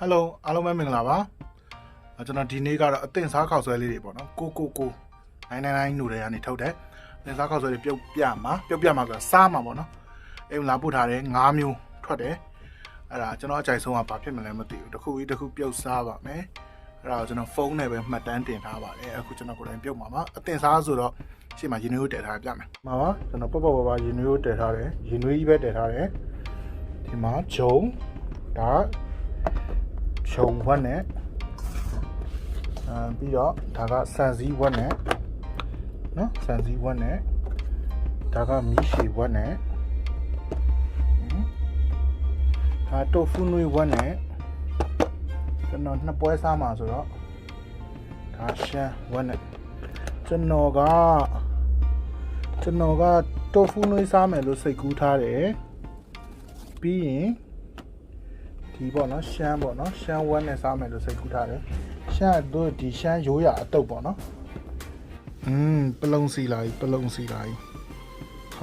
Hello အားလုံးပဲမင်္ဂလာပါကျွန်တော်ဒီနေ့ကတော့အသင်စားခောက်ဆွဲလေးတွေပေါ့နော်ကို999 noodle ကနေထုတ်တယ်အသင်စားခောက်ဆွဲတွေပြုတ်ပြမှာဆိုစားမှာပေါ့နော်အိမ်လာပို့ထားတယ်5မျိုးထွက်တယ်အဲ့ဒါကျွန်တော်အကြိုက်ဆုံးကဘာဖြစ်မလဲမသိဘူးတစ်ခုပြုတ်စားပါမယ်အဲ့ဒါကိုကျွန်တော်ဖုန်းနဲ့ပဲမှတ်တမ်းတင်ထားပါတယ်အခုကျွန်တော်ကိုယ်တိုင်ပြုတ်မှာပါအသင်စားဆိုတော့ရှေ့မှာရင်နွေးကိုတည်ထားပြမယ်မှာပါကျွန်တော်ပေါ့ပါရင်နွေးကိုတည်ထားတယ်ရင်နွေးကြီးပဲတည်ထားတယ်ဒီမှာဂျုံဒါရှုံဝက်နဲ့ပြီးတော့ဒါကဆန်စည်းဝက်နဲ့နော်ဆန်စည်းဝက်နဲ့ဒါကမီးရှည်ဝက်နဲ့ဒါတိုဖူနွေဝက်နဲ့ကျွန်တော်နှစ်ပွဲစားမှာဆိုတော့ဒါရှမ်းဝက်နဲ့ကျွန်တော်ကတိုဖူနွေစားမယ်လို့စိတ်ကူးထားတယ်ပြီးရင်ဒီပေါ့နော်ရှမ်းပေါ့နော်ရှမ်းဝက်နဲ့စားမယ်လို့စိတ်ကူးထားတယ်ရှမ်းတို့ဒီရှမ်းရိုးရအတုပ်ပေါ့နော်ပလုံစီလာကြီးခေါ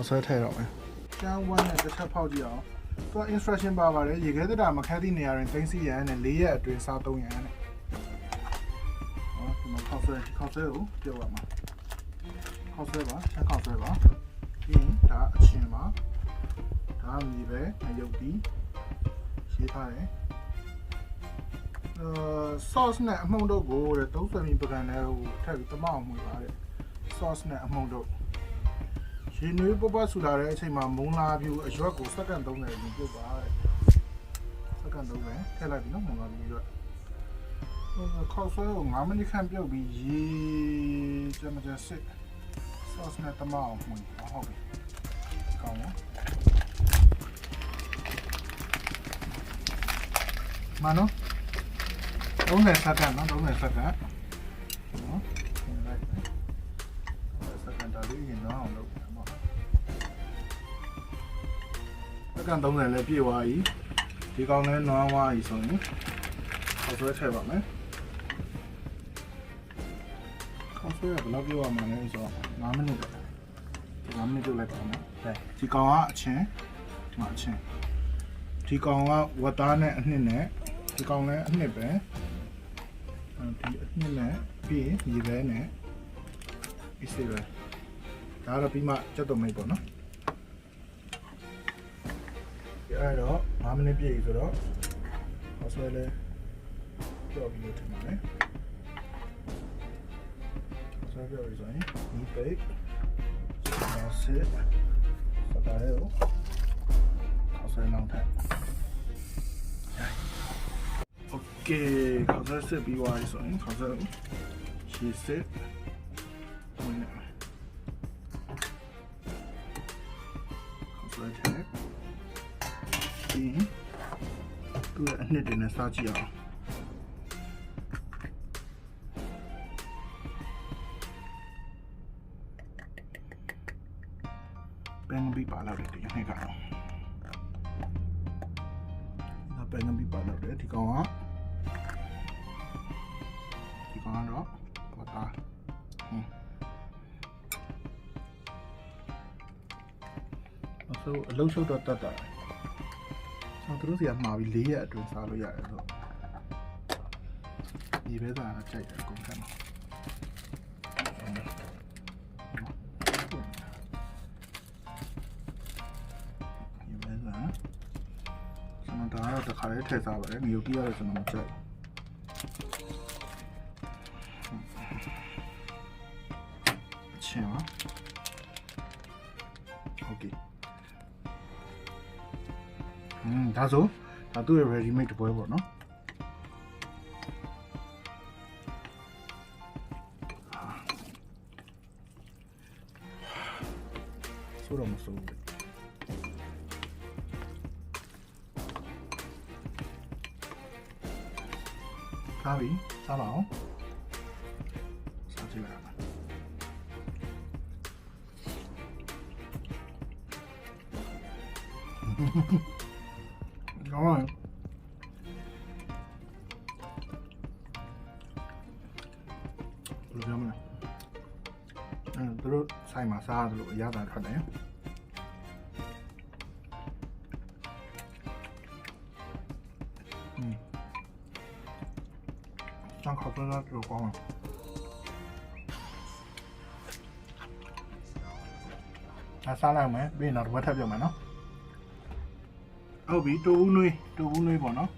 က်ဆွဲထည့်တော့မယ်ရှမ်းဝက်နဲ့တစ်ချက်ဖောက်ကြည့်အောင်သူက instruction ပါပါတယ်ရေခဲတက်တာမခက်သည့်နေရာတွင်သိမ်းစီရန်နဲ့4ရက်အတွင်းစား3ရန်နဲ့ဟောဒီမှာခေါက်ဆွဲကိုပြုတ်ရမှာခေါက်ဆွဲပါရှမ်းခေါက်ဆွဲပါပြီးရင်ဒါအချင်းပါဒါမြေပဲရုပ်ပြီးရေးထားတယ်sauce နဲ့အမှုန့်တို့ကိုတဲ့30မီပကံနဲ့ဟိုထည့်ပြီးတမအောင်မှုပါတဲ့ sauce နဲ့အမှုန့်တို့ရေနွေးပဆူလာတဲ့အချိန်မှာမုံလာပြူအရွက်ကိုစက္ကန့်30နဲ့ပြုတ်ပါတဲ့စက္ကန့်30ထည့်လိုက်ပြီနော်မုံလာပြူရွက်ခေါက်ဆွဲကို9မိနစ်ခန့်ပြုတ်ပြီးရေကြမ်းစစ် sauce နဲ့တမအောင်မှုဟုတ်ပြီကောင်းနော်မနော်30စက္ကန့်နော်30စက္ကန့်နော်လိုက်စက္ကန့်တာလေးရင်တော့အောင်လုပ်ပါပေါ့စက္ကန့်30လည်းပြည့်သွားပြီဒီကောင်လည်းနွားဝါးပြီဆိုရင်ခေါက်ဆွဲထည့်ပါမယ်ခေါက်ဆွဲကဘယ်လောက်ပြည့်သွားမှာလဲဆိုတော့5မိနစ်ပြုတ်လိုက်ပါမယ်ဒီကောင်ကအချင်းဒီမှာအချင်းဒီကောင်ကဝတ်သားနဲ့အနှစ်နဲ့ဒီကောင်လည်းအနှစ်ပဲဒီအနှစ်နဲ့ပြီးရင်ရေပဲနဲ့အစ်စေပဲဒါတော့ပြီးမှချက်တော့မိတ်ပေါ့နော်အဲ့တော့5မိနစ်ပြည့်ပြီဆိုတော့ဟောဆွဲလဲကြောက်ပြီးလို့ထင်ပါတယ်ဆွဲပြောပြီးဆိုရင်ဒီပိတ်ဆက်စစ်စတားရောဟောဆွဲနောက်ထပ်โอเคခေါက်ဆွဲစစ်ပြီးသွားပြီဆိုရင်ခေါက်ဆွဲရှည်စစ်ဝင်နေခေါက်ဆွဲထည့်ပြီးသူ့ရဲ့အနှစ်တွေနဲ့စားကြည့်အောင်ပန်းပြီးပါလာတယ်ဒီနေ့ကတော့ပန်းပြီးပါလာတယ်ဒီကောင်ကတော့ဘာသာဆိုအလုံးရှုပ်တော့တတ်တာကျွန်တော်တို့စီကမှာပြီး4ရက်အတွင်းစားလို့ရတယ်ဆိုဒီပဲသာကြိုက်တယ်အကုန်ဆက်မှာဒီပဲသာကျွန်တော်ဒါတော့တစ်ခါလေးထည့်စားပါတယ်ငရုတ်ကြီးကတော့ကျွန်တော်မကြိုက်ချင်းပါโอเคဒါဆိုဒါသူ့ရဲ့ ready made တပွဲပေါ့နော်ဆိုတော့မဆိုးဘူးစားပြီစားပါအောင်စားကြည့်ပါကောင်းဘယ်လိုပြောမလဲသူတို့ဆိုင်မှာစားတယ်လို့အရသာထွက်တယ်张烤酸酸有光了。စားလိုက်မယ်ပြီးရင်တော့တစ်ပတ်ထပ်ပြုတ်မယ်နော်ဟုတ်ပြီတူဘူးနွေးပေါ့နော်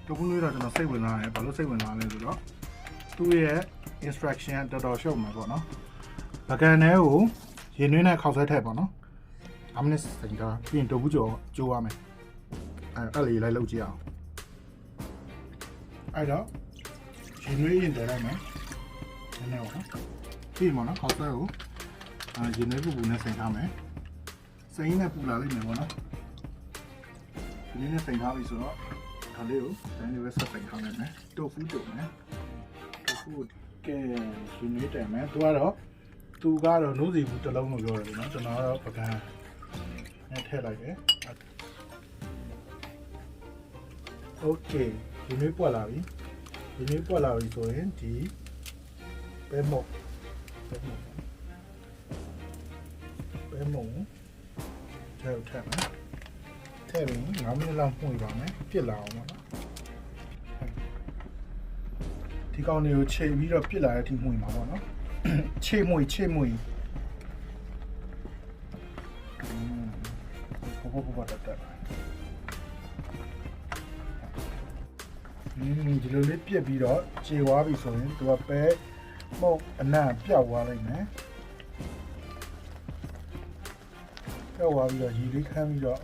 တူဘူးနွေးတော့ကျွန်တော်စိတ်ဝင်စားတယ်ဘာလို့စိတ်ဝင်စားလဲဆိုတော့သူ့ရဲ့ instruction တော်တော်ရှုပ်မှာပေါ့နော်ပကံထဲကိုရေနွေးနဲ့ခောက်ဆွဲထည့်ပေါ့နော်5မိနစ်စိန်ထားပြီးရင်တူဘူးကြော်ကျိုးရမယ်အဲ့လေးလိုက်လုပ်ကြည့်အောင်အဲ့တော့ရေနွေးရင်တည်လိုက်မယ်နည်းနည်းပေါ့နော်ပြီးမှနော်ခောက်ဆွဲကိုရေနွေးပူနဲ့စိန်ထားမယ်စိန်နဲ့ပူလာလိမ့်မယ်ပေါ့နော်ဒီနေ့နဲ့စိန်ထားပြီဆိုတော့ဒါလေးကိုတိုင်းလေးပဲဆက်စိန်ထားလိုက်မယ်တိုဖူတုံမယ်တိုဖူကဲရေနွေးတယ်မယ်သူကတော့နိုးစီဘူးတစ်လုံးလို့ပြောတယ်နော်ကျွန်တော်ကတော့ပကံနဲ့ထည့်လိုက်တယ်โอเคရေနွေးပွက်လာပြီဆိုရင်ဒီပဲမုတ်ထည့်မယ်ထည့်ပြီး9မိနစ်လောက်မှုပါမယ်ပြစ်လာအောင်ပေါ့နော်ဒီကောင်တွေကိုချိန်ပြီးတော့ပြစ်လာတဲ့အထိမှုမှာပေါ့နော်ချိန်မှုဘောတက်ဒီလိုလေးပြစ်ပြီးတော့ခြေသွားပြီဆိုရင်သူကပဲမုတ်အနံ့ပြောက်သွားလိုက်မယ်ပြောက်သွားပြီးတော့ရေလေးခမ်းပြီးတော့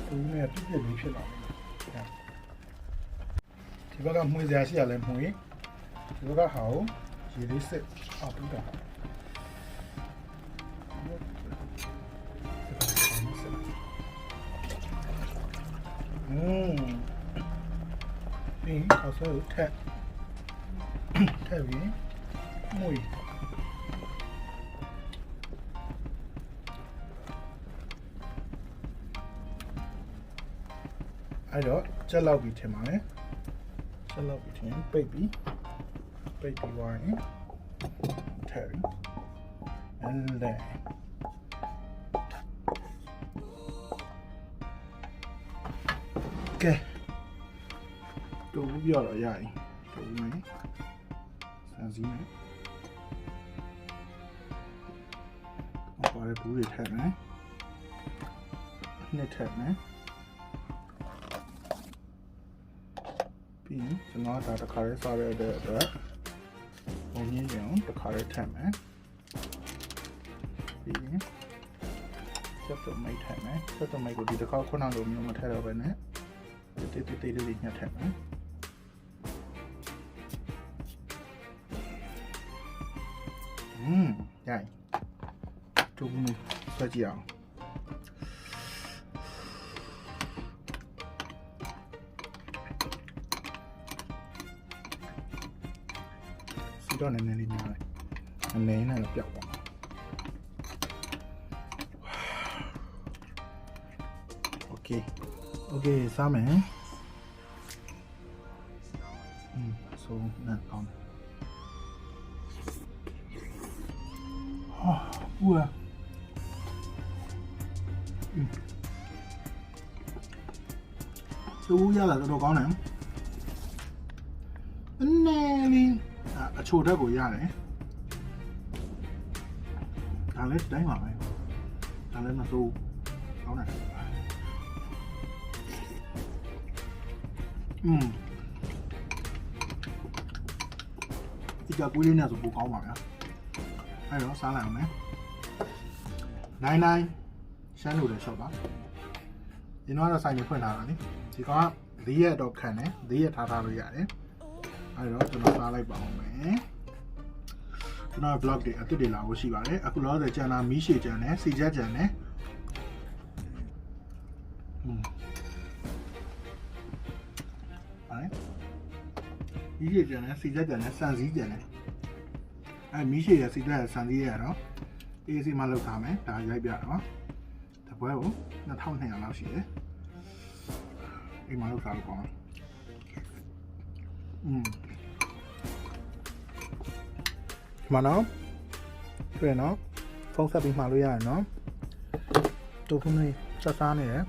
သူနဲ့ပြစ်လေးဖြစ်လာတယ်ဒီဘက်ကမှုစရာရှိရလဲမှုဒီဘက်ကဟာကိုရေလေးစစ်အောက်ပြီးတာပြီးတော့ဆိုထက်ပြီးမှုအဲ့တော့ချက်လောက်ပြီးထင်ပါမယ်ပိတ်ပြီးဝိုင်းထည့်ပြီးand then okay တူပြောတော့ရရင်တူမယ်စမ်းစီမယ်ပါရပူတွေထည့်မယ်နှစ်ထည့်မယ်ပြီးရင်ကျွန်တော်ဒါတစ်ခါလေးစားရတဲ့အတွက်ဘုံရင်းကြအောင်တစ်ခါလေးထည့်မယ်ပြီးရင်ချက်တော့မိတ်ထည့်မယ်ချက်တော့မိတ်ကိုဒီတစ်ခါခုနလိုမျိုးမထည့်တော့ဘဲနဲ့တေးလေးညှက်ထည့်မယ်ရိုက်တူဘူးဆက်ကြည့်အောင်စီတော့နည်းနည်းလေးများတယ်အနည်းနဲ့တော့ပြောက်သွားโอเคစားမယ်ဆိုနဲ့ကောင်းဦး啊，都ရလာတော့ကောင်းတယ်။နည်းလေးအချိုတက်ကိုရတယ်။ဒါလည်းတိုင်းပါပဲ။ဒါလည်းမစိုးကောင်းတယ်။ဒီကကွေးလေးနဲ့ဆိုပိုကောင်းပါဗျာ။အဲ့တော့စားလိုက်အောင်မယ်။99ရှမ်းလို့လည်းရှော့ပါဒီတော့ဆိုင်ကြီးဖွင့်ထားတာလေဒီကောင်က4ရက်တော့ခံတယ်4ရက်ထားလို့ရတယ်အဲ့တော့ကျွန်တော်စားလိုက်ပါအောင်မယ်ကျွန်တော် vlog တွေအသစ်တွေလာဖို့ရှိပါတယ်အခုလောဆယ်ကျန်လာမီးရှည်ကျန်တယ်စီချက်ကျန်တယ်မီးရှည်ကျန်တယ်စီချက်ကျန်တယ်ဆန်စည်းကျန်တယ်အဲ့မီးရှည်ရစီချက်ရဆန်စည်းရတော့အေးစီမလောက်ထားမယ်ဒါရိုက်ပြတော့တပွဲကို2200လောက်ရှိတယ်အိမ်မှာလောက်ထားလို့ကောင်းဒီမှာနော်တွေ့နော်ဖုန်းဆက်ပြီးမှာလို့ရတယ်နော်တူဖုန်းလေးစစားနေတယ်